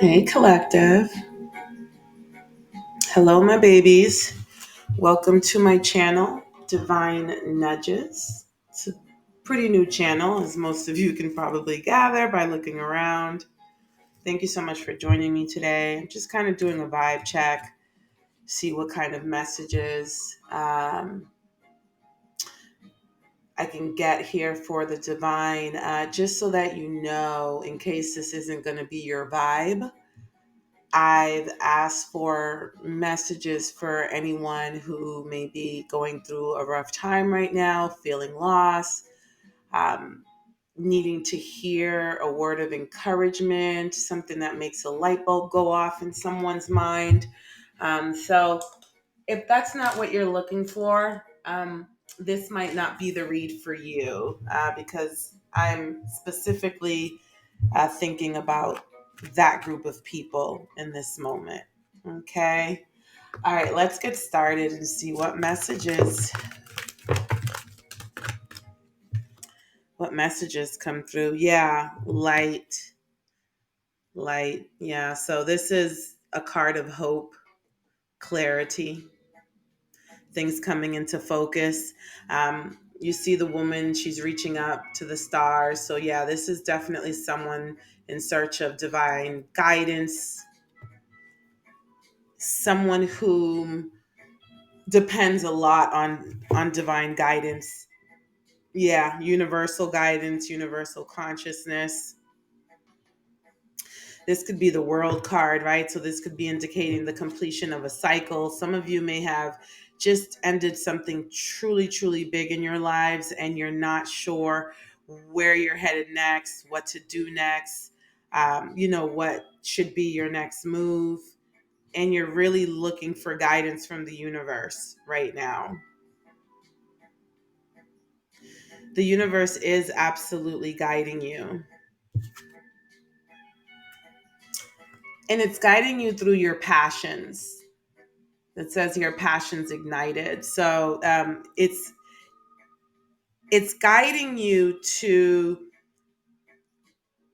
Hey, collective. Hello, my babies. Welcome to my channel, Divine Nudges. It's a pretty new channel, as most of you can probably gather by looking around. Thank you so much for joining me today. I'm just kind of doing a vibe check, see what kind of messages I can get here for the divine, just so that you know, in case this isn't going to be your vibe. I've asked for messages for anyone who may be going through a rough time right now, feeling lost, um, needing to hear a word of encouragement, something that makes a light bulb go off in someone's mind. So, if that's not what you're looking for, this might not be the read for you because I'm specifically thinking about that group of people in this moment. Okay. All right, let's get started and see what messages come through. Yeah, light. Yeah. So this is a card of hope, clarity, things coming into focus. You see the woman, she's reaching up to the stars. So yeah, this is definitely someone in search of divine guidance, someone who depends a lot on divine guidance. Yeah, universal guidance, universal consciousness. This could be the world card, right? So this could be indicating the completion of a cycle. Some of you may have just ended something truly big in your lives and you're not sure where you're headed next, what to do next, what should be your next move. And you're really looking for guidance from the universe right now. The universe is absolutely guiding you. And it's guiding you through your passions. It says here, passions ignited. So it's guiding you to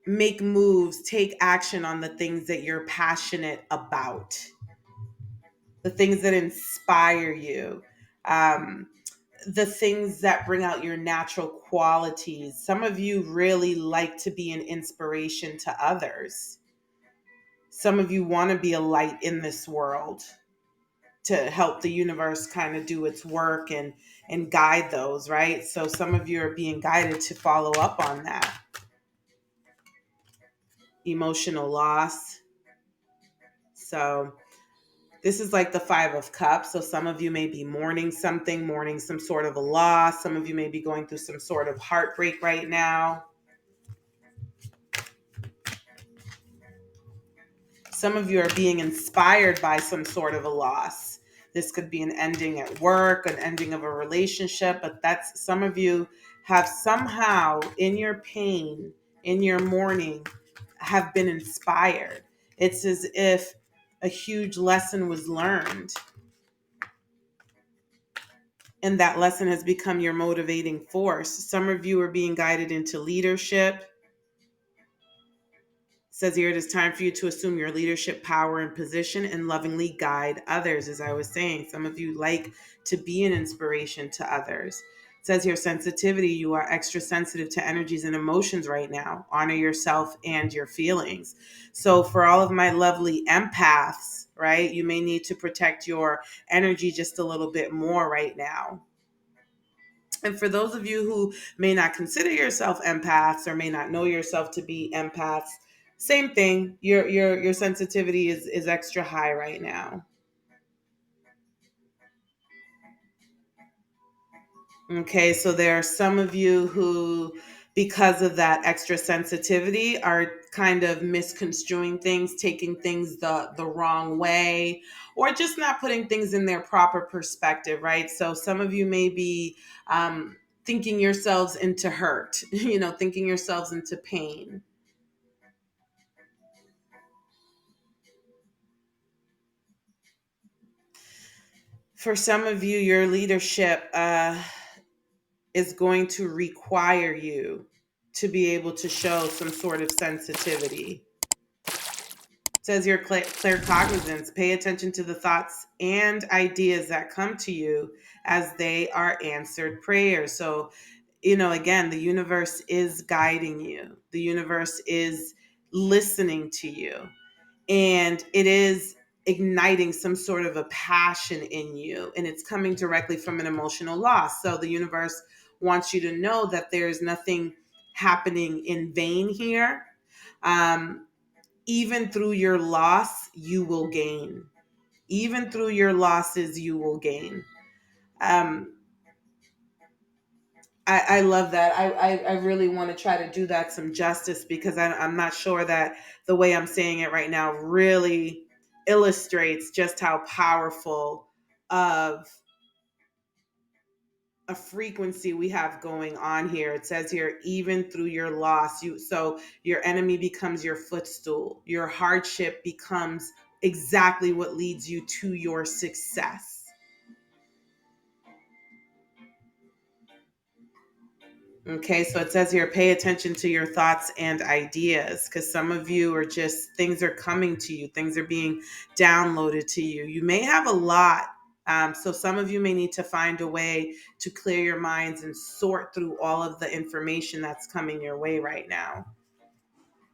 make moves, take action on the things that you're passionate about, the things that inspire you, um, the things that bring out your natural qualities. Some of you really like to be an inspiration to others. Some of you want to be a light in this world to help the universe kind of do its work and guide those, right? So some of you are being guided to follow up on that. Emotional loss. So this is like the 5 of Cups. So some of you may be mourning something, mourning some sort of a loss. Some of you may be going through some sort of heartbreak right now. Some of you are being inspired by some sort of a loss. This could be an ending at work, an ending of a relationship, but that's some of you have somehow in your pain, in your mourning, have been inspired. It's as if a huge lesson was learned and that lesson has become your motivating force. Some of you are being guided into leadership. Says here, it is time for you to assume your leadership power and position and lovingly guide others. As I was saying, some of you like to be an inspiration to others. It says here, sensitivity, you are extra sensitive to energies and emotions right now. Honor yourself and your feelings. So for all of my lovely empaths, right, you may need to protect your energy just a little bit more right now. And for those of you who may not consider yourself empaths or may not know yourself to be empaths, same thing. Your sensitivity is extra high right now. Okay, so there are some of you who, because of that extra sensitivity, are kind of misconstruing things, taking things the wrong way, or just not putting things in their proper perspective, right? So some of you may be thinking yourselves into hurt, thinking yourselves into pain. For some of you, your leadership is going to require you to be able to show some sort of sensitivity. Says your claircognizance, pay attention to the thoughts and ideas that come to you as they are answered prayers. So, again, the universe is guiding you, the universe is listening to you, and it is igniting some sort of a passion in you, and it's coming directly from an emotional loss. So, the universe wants you to know that there's nothing happening in vain here. Um, Even through your loss, you will gain. Even through your losses, you will gain. Um, I love that. I really want to try to do that some justice, because I'm not sure that the way I'm saying it right now really illustrates just how powerful of a frequency we have going on here. It says here, even through your loss, your enemy becomes your footstool. Your hardship becomes exactly what leads you to your success. Okay, so it says here, pay attention to your thoughts and ideas, because some of you are just, things are coming to you, things are being downloaded to you. You may have a lot. So some of you may need to find a way to clear your minds and sort through all of the information that's coming your way right now,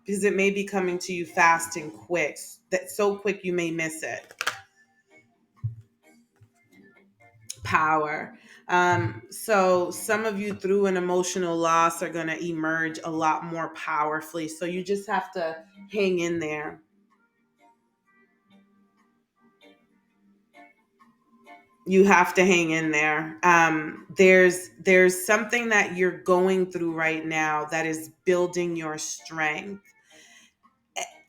because it may be coming to you fast and quick, that so quick you may miss it. Power. So some of you, through an emotional loss, are going to emerge a lot more powerfully. So you just have to hang in there. You have to hang in there. There's something that you're going through right now that is building your strength.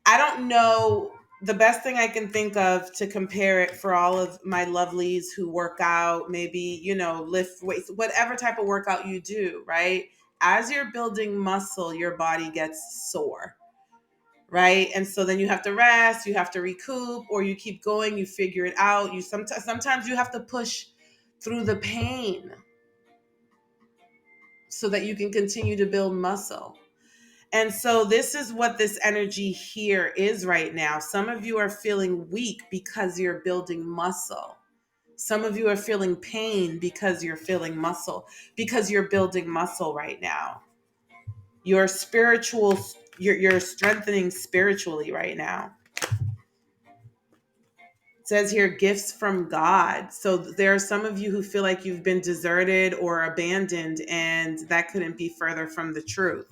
I don't know. The best thing I can think of to compare it for all of my lovelies who work out, maybe, lift weights, whatever type of workout you do, right? As you're building muscle, your body gets sore, right? And so then you have to rest, you have to recoup, or you keep going, you figure it out. Sometimes you have to push through the pain so that you can continue to build muscle. And so this is what this energy here is right now. Some of you are feeling weak because you're building muscle. Some of you are feeling pain because you're feeling muscle, because you're building muscle right now. Your spiritual, you're strengthening spiritually right now. It says here, gifts from God. So there are some of you who feel like you've been deserted or abandoned, and that couldn't be further from the truth.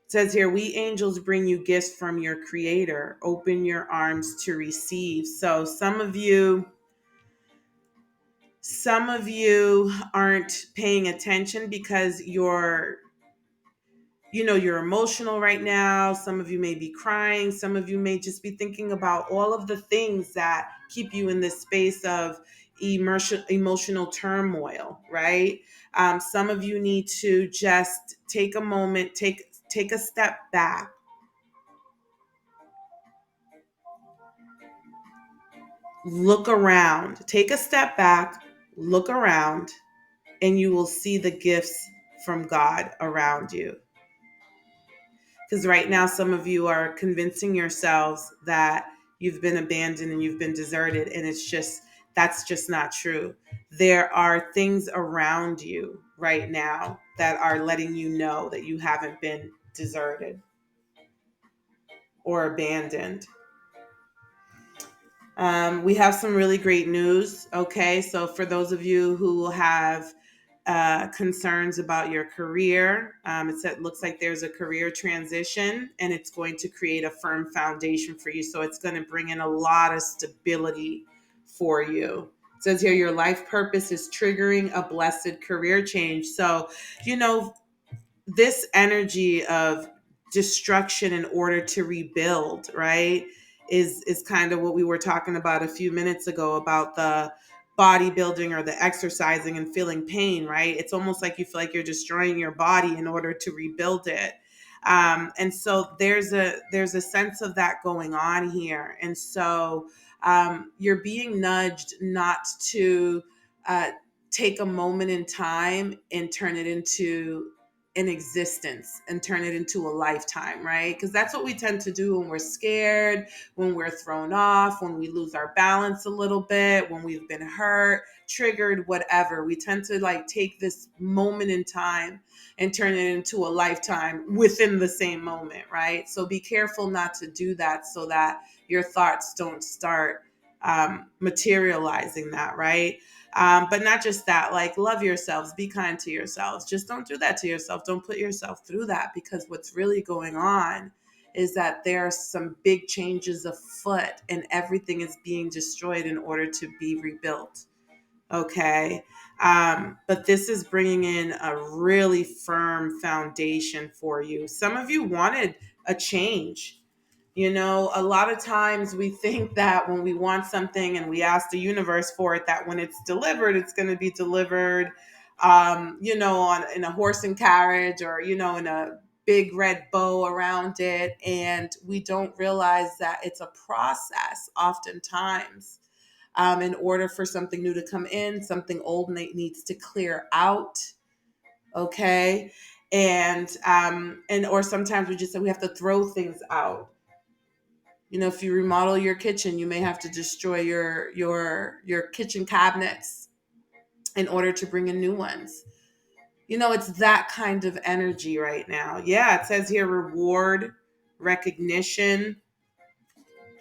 It says here, we angels bring you gifts from your creator. Open your arms to receive. So some of you aren't paying attention because you're emotional right now. Some of you may be crying. Some of you may just be thinking about all of the things that keep you in this space of emotional turmoil, right? Some of you need to just take a moment, take a step back. Look around, take a step back, look around, and you will see the gifts from God around you. Because right now, some of you are convincing yourselves that you've been abandoned and you've been deserted, and that's just not true. There are things around you right now that are letting you know that you haven't been deserted or abandoned. We have some really great news. Okay, so for those of you who have concerns about your career, looks like there's a career transition, and it's going to create a firm foundation for you. So it's going to bring in a lot of stability for you. It says here, your life purpose is triggering a blessed career change. So, you know, this energy of destruction in order to rebuild, right, is kind of what we were talking about a few minutes ago about the bodybuilding or the exercising and feeling pain, right? It's almost like you feel like you're destroying your body in order to rebuild it. And so there's a sense of that going on here. And so you're being nudged not to take a moment in time and turn it into an existence and turn it into a lifetime, right? Because that's what we tend to do when we're scared, when we're thrown off, when we lose our balance a little bit, when we've been hurt, triggered, whatever. We tend to like take this moment in time and turn it into a lifetime within the same moment, right? So be careful not to do that so that your thoughts don't start materializing that, right? But not just that, like love yourselves, be kind to yourselves. Just don't do that to yourself. Don't put yourself through that, because what's really going on is that there are some big changes afoot and everything is being destroyed in order to be rebuilt. Okay. But this is bringing in a really firm foundation for you. Some of you wanted a change. You know, a lot of times we think that when we want something and we ask the universe for it, that when it's delivered, it's going to be delivered, on in a horse and carriage, or in a big red bow around it. And we don't realize that it's a process oftentimes. In order for something new to come in, something old needs to clear out. Okay. And or sometimes we just say we have to throw things out. If you remodel your kitchen, you may have to destroy your kitchen cabinets in order to bring in new ones. It's that kind of energy right now. Yeah, it says here reward, recognition,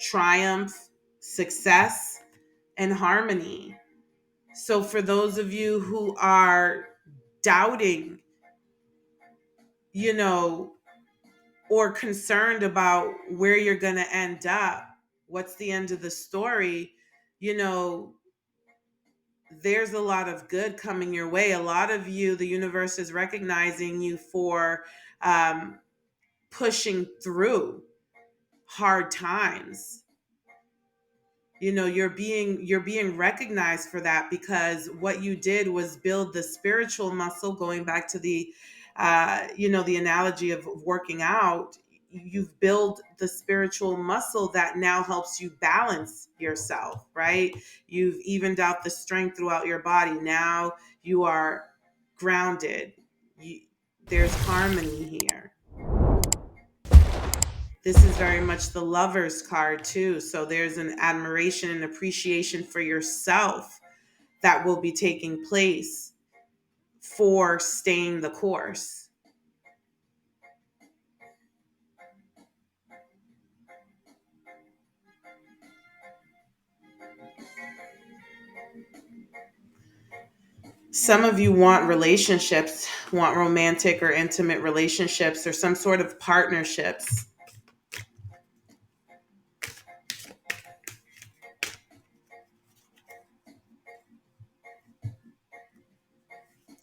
triumph, success, and harmony. So for those of you who are doubting, you know, or concerned about where you're going to end up, what's the end of the story, you know, there's a lot of good coming your way. A lot of you, the universe is recognizing you for um, pushing through hard times. You're being recognized for that, because what you did was build the spiritual muscle. Going back to the analogy of working out, you've built the spiritual muscle that now helps you balance yourself, right? You've evened out the strength throughout your body. Now you are grounded. you, there's harmony here. This is very much the Lover's card too. So there's an admiration and appreciation for yourself that will be taking place for staying the course. Some of you want romantic or intimate relationships, or some sort of partnerships.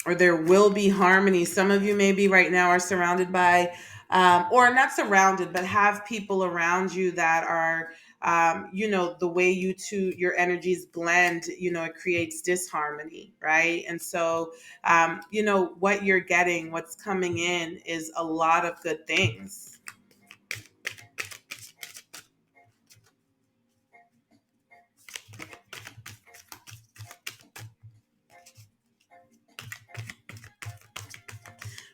Or there will be harmony. Some of you maybe right now are surrounded by, or not surrounded, but have people around you that are, the way your energies blend, it creates disharmony, right? And so, what you're getting, what's coming in is a lot of good things.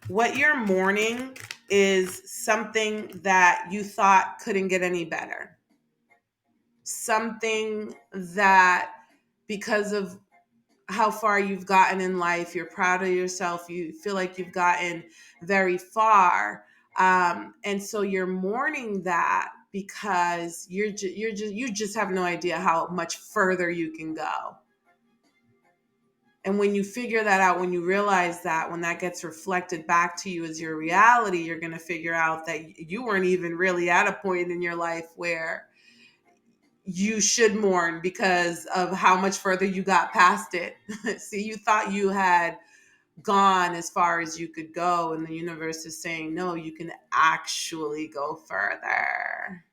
What you're mourning is something that you thought couldn't get any better. Something that, because of how far you've gotten in life, you're proud of yourself, you feel like you've gotten very far. And so you're mourning that because you just have no idea how much further you can go. And when you figure that out, when you realize that, when that gets reflected back to you as your reality, you're going to figure out that you weren't even really at a point in your life where you should mourn because of how much further you got past it. See, you thought you had gone as far as you could go, and the universe is saying, no, you can actually go further.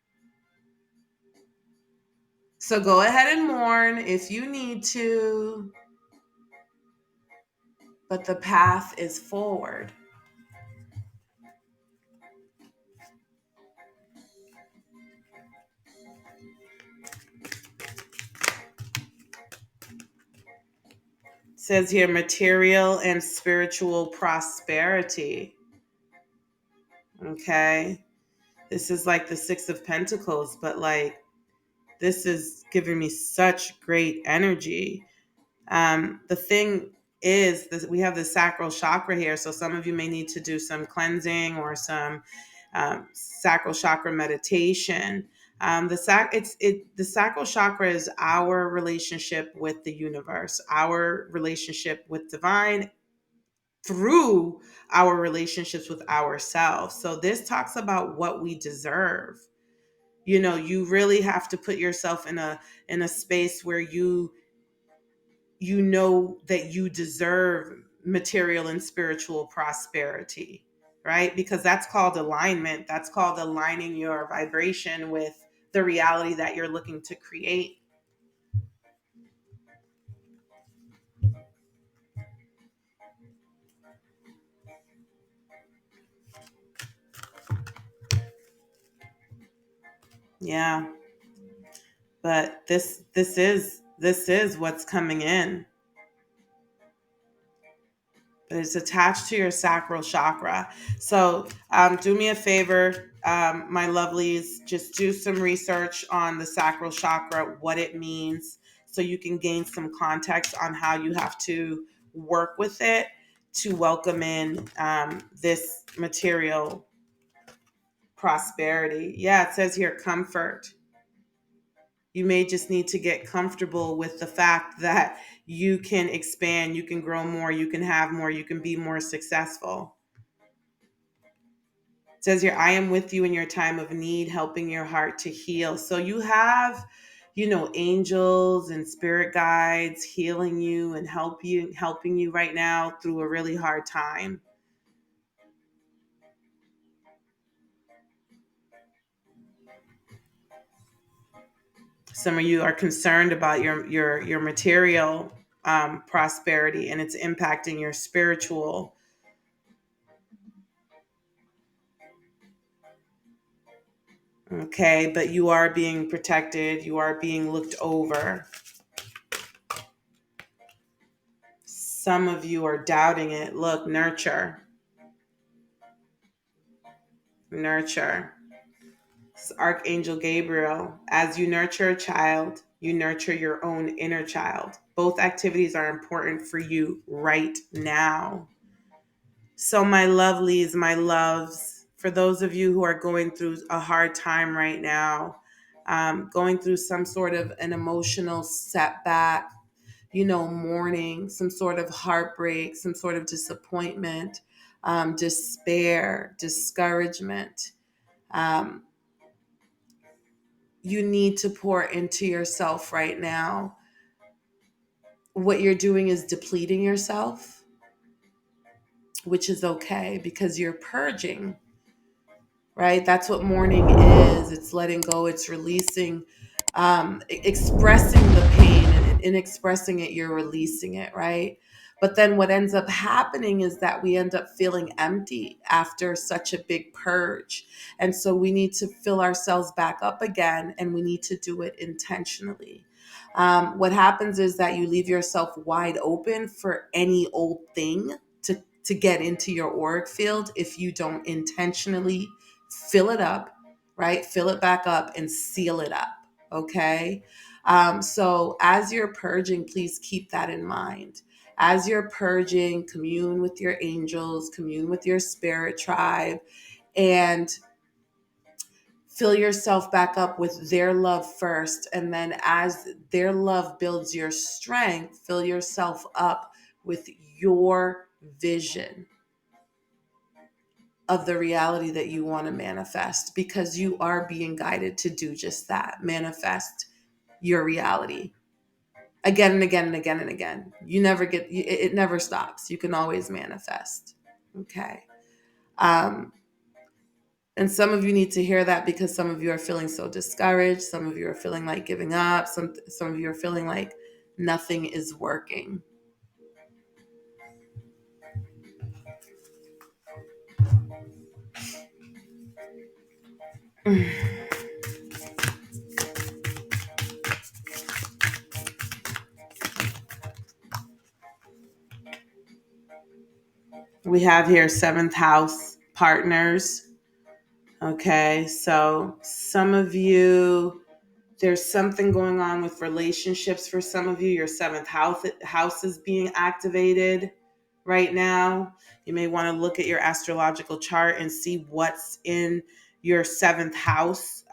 So go ahead and mourn if you need to, but the path is forward. It says here material and spiritual prosperity. Okay. This is like the Six of Pentacles, but like this is giving me such great energy. The thing is that we have the sacral chakra here, so some of you may need to do some cleansing or some sacral chakra meditation. The sacral chakra is our relationship with the universe, our relationship with divine through our relationships with ourselves. So this talks about what we deserve. You really have to put yourself in a space where you know that you deserve material and spiritual prosperity, right? Because that's called alignment. That's called aligning your vibration with the reality that you're looking to create. Yeah, but this is what's coming in. But it's attached to your sacral chakra. So do me a favor, my lovelies, just do some research on the sacral chakra, what it means, so you can gain some context on how you have to work with it to welcome in this material prosperity. Yeah, it says here comfort. You may just need to get comfortable with the fact that you can expand, you can grow more, you can have more, you can be more successful. It says here, I am with you in your time of need, helping your heart to heal. So you have, angels and spirit guides healing you and helping you right now through a really hard time. Some of you are concerned about your material prosperity, and it's impacting your spiritual. Okay, but you are being protected, you are being looked over. Some of you are doubting it. Look, nurture. It's Archangel Gabriel. As you nurture a child, you nurture your own inner child. Both activities are important for you right now. So, my lovelies, my loves, for those of you who are going through a hard time right now, going through some sort of an emotional setback, mourning, some sort of heartbreak, some sort of disappointment, despair, discouragement. Um, you need to pour into yourself right now. What you're doing is depleting yourself, which is okay because you're purging, right? That's what mourning is. It's letting go, it's releasing, expressing the pain, and in expressing it, you're releasing it, right? But then what ends up happening is that we end up feeling empty after such a big purge. And so we need to fill ourselves back up again, and we need to do it intentionally. What happens is that you leave yourself wide open for any old thing to get into your auric field if you don't intentionally fill it up, right? Fill it back up and seal it up. Okay. So as you're purging, please keep that in mind. As you're purging, commune with your angels, commune with your spirit tribe, and fill yourself back up with their love first. And then as their love builds your strength, fill yourself up with your vision of the reality that you want to manifest, because you are being guided to do just that, manifest your reality again and again and again and again. It never stops. You can always manifest. Okay. Um, and some of you need to hear that because some of you are feeling so discouraged. Some of you are feeling like giving up. Some of you are feeling like nothing is working. We have here seventh house partners. Okay, so some of you, there's something going on with relationships for some of you. Your seventh house is being activated right now. You may want to look at your astrological chart and see what's in your seventh house,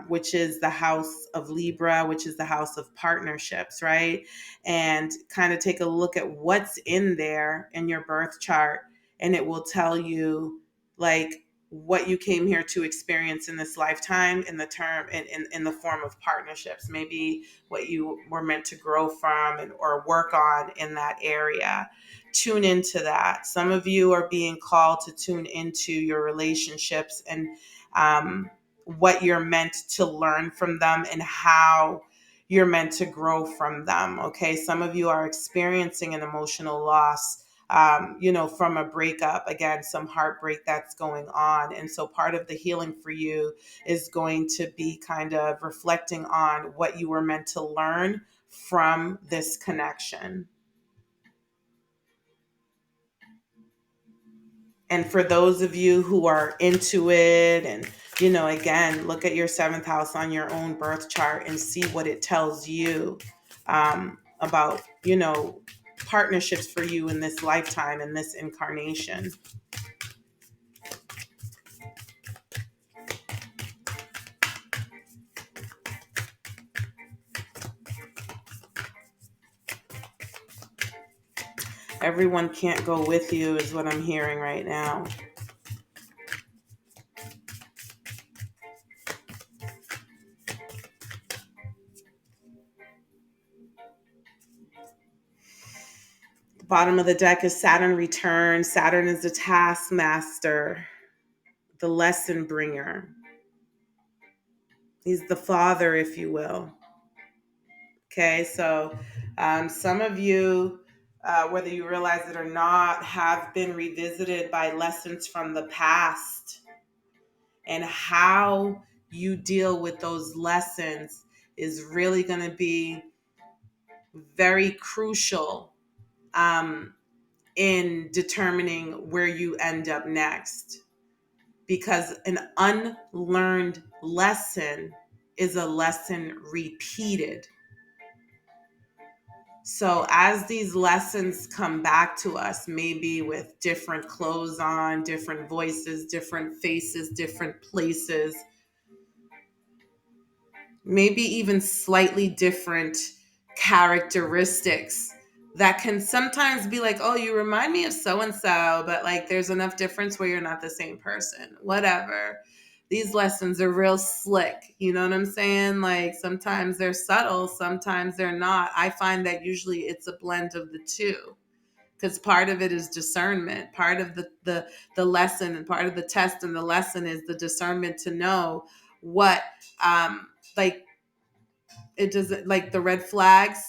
which is the house of Libra, which is the house of partnerships, right? And kind of take a look at what's in there in your birth chart, and it will tell you like what you came here to experience in this lifetime in the term in the form of partnerships, maybe what you were meant to grow from or work on in that area. Tune into that. Some of you are being called to tune into your relationships and what you're meant to learn from them and how you're meant to grow from them. Okay, some of you are experiencing an emotional loss, from a breakup, again, some heartbreak that's going on. And so part of the healing for you is going to be kind of reflecting on what you were meant to learn from this connection. And for those of you who are into it, and, again, look at your seventh house on your own birth chart and see what it tells you about, partnerships for you in this lifetime, in this incarnation. Everyone can't go with you is what I'm hearing right now. The bottom of the deck is Saturn return. Saturn is the taskmaster, the lesson bringer. He's the father, if you will. Okay, so some of you, whether you realize it or not, have been revisited by lessons from the past, and how you deal with those lessons is really going to be very crucial in determining where you end up next. Because an unlearned lesson is a lesson repeated. So as these lessons come back to us, maybe with different clothes on, different voices, different faces, different places, maybe even slightly different characteristics, that can sometimes be like, oh, you remind me of so and so, but like there's enough difference where you're not the same person. Whatever. These lessons are real slick. You know what I'm saying? Like sometimes they're subtle, sometimes they're not. I find that usually it's a blend of the two, because part of it is discernment. Part of the lesson and part of the test and the lesson is the discernment to know what like it doesn't, like the red flags,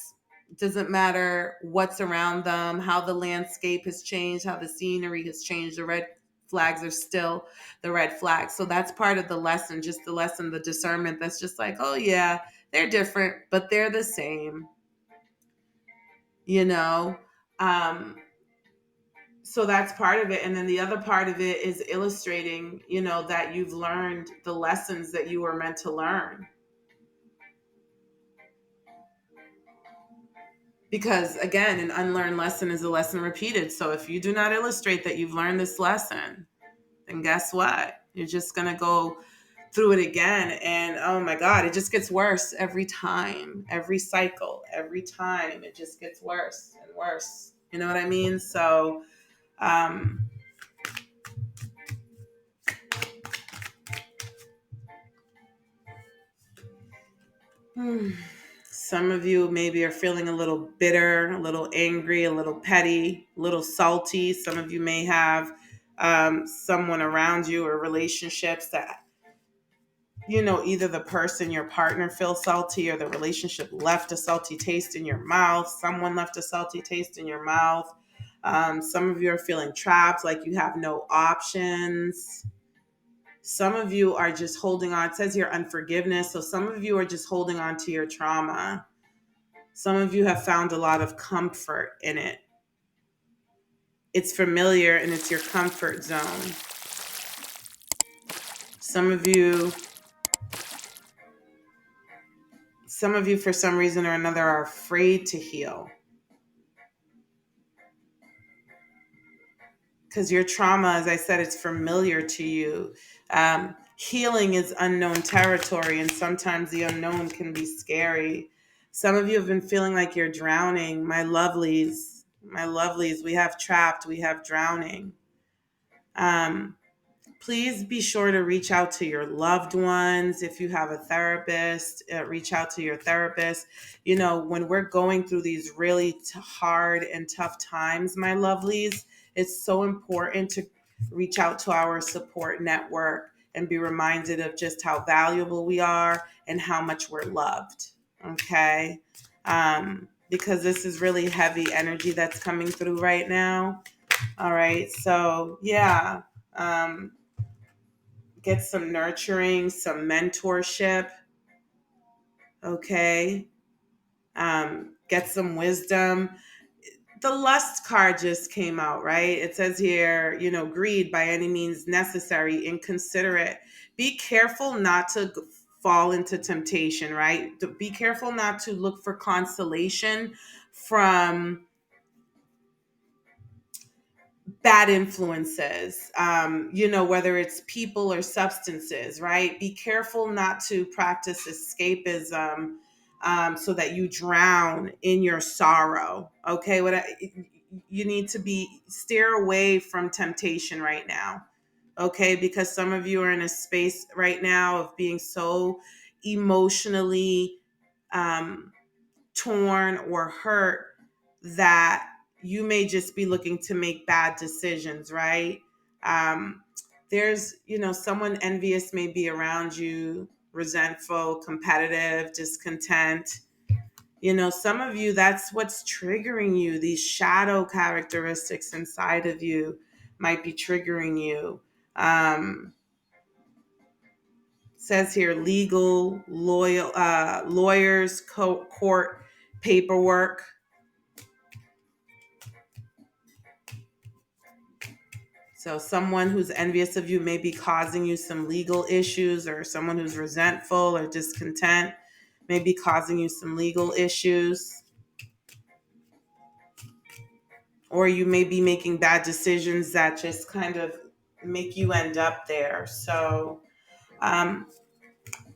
it doesn't matter what's around them, how the landscape has changed, how the scenery has changed, the red flags are still the red flags. So that's part of the lesson, just the lesson, the discernment, that's just like, oh yeah, they're different but they're the same, you know um so that's part of it. And then the other part of it is illustrating, that you've learned the lessons that you were meant to learn. Because again, an unlearned lesson is a lesson repeated. So if you do not illustrate that you've learned this lesson, then guess what? You're just going to go through it again. And oh my God, it just gets worse every time, every cycle, every time. It just gets worse and worse. You know what I mean? So, um, some of you maybe are feeling a little bitter, a little angry, a little petty, a little salty. Some of you may have someone around you or relationships that, either the person, your partner, feels salty, or the relationship left a salty taste in your mouth. Someone left a salty taste in your mouth. Some of you are feeling trapped, like you have no options. Some of you are just holding on. It says here unforgiveness. So some of you are just holding on to your trauma. Some of you have found a lot of comfort in it. It's familiar and it's your comfort zone. Some of you, for some reason or another, are afraid to heal because your trauma, as I said, it's familiar to you. Healing is unknown territory, and sometimes the unknown can be scary. Some of you have been feeling like you're drowning. My lovelies, we have trapped, we have drowning. Um, Please be sure to reach out to your loved ones. If you have a therapist, reach out to your therapist. You know, when we're going through these really hard and tough times, my lovelies, it's so important to reach out to our support network and be reminded of just how valuable we are and how much we're loved. Okay. Because this is really heavy energy that's coming through right now. All right. So, yeah. Get some nurturing, some mentorship. Okay. Get some wisdom. The lust card just came out, right? It says here, greed by any means necessary, inconsiderate. Be careful not to fall into temptation, right? Be careful not to look for consolation from bad influences, whether it's people or substances, right? Be careful not to practice escapism, so that you drown in your sorrow. Okay. You need to steer away from temptation right now. Okay. Because some of you are in a space right now of being so emotionally, um, torn or hurt that you may just be looking to make bad decisions, right? Um, there's, someone envious may be around you, resentful, competitive, discontent. Some of you, that's what's triggering you. These shadow characteristics inside of you might be triggering you. Says here, lawyers, court paperwork. So someone who's envious of you may be causing you some legal issues, or someone who's resentful or discontent may be causing you some legal issues. Or you may be making bad decisions that just kind of make you end up there. So,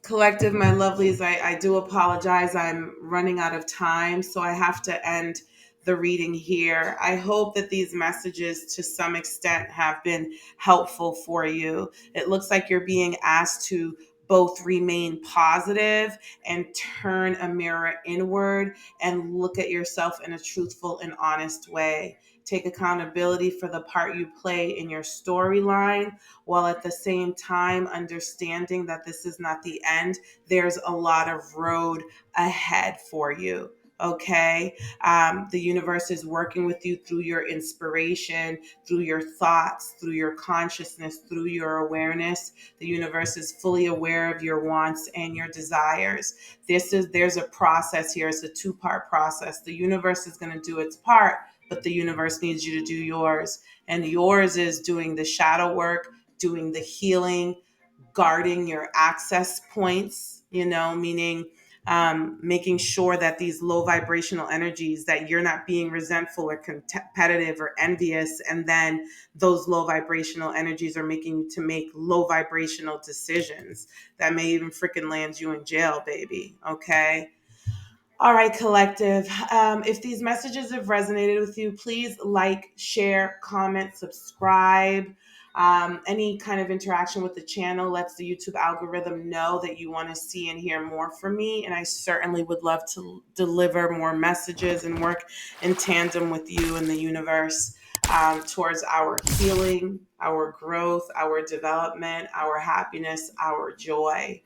collective, my lovelies, I do apologize. I'm running out of time, so I have to end the reading here. I hope that these messages to some extent have been helpful for you. It looks like you're being asked to both remain positive and turn a mirror inward and look at yourself in a truthful and honest way. Take accountability for the part you play in your storyline, while at the same time understanding that this is not the end. There's a lot of road ahead for you. Okay. The universe is working with you through your inspiration, through your thoughts, through your consciousness, through your awareness. The universe is fully aware of your wants and your desires. There's a process here. It's a two-part process. The universe is going to do its part, but the universe needs you to do yours. And yours is doing the shadow work, doing the healing, guarding your access points, meaning making sure that these low vibrational energies, that you're not being resentful or competitive or envious, and then those low vibrational energies are making you to make low vibrational decisions that may even freaking land you in jail, baby. Okay. All right, collective. If these messages have resonated with you, please like, share, comment, subscribe. Any kind of interaction with the channel lets the YouTube algorithm know that you want to see and hear more from me. And I certainly would love to deliver more messages and work in tandem with you and the universe, towards our healing, our growth, our development, our happiness, our joy.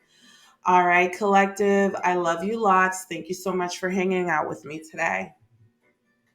All right, collective. I love you lots. Thank you so much for hanging out with me today.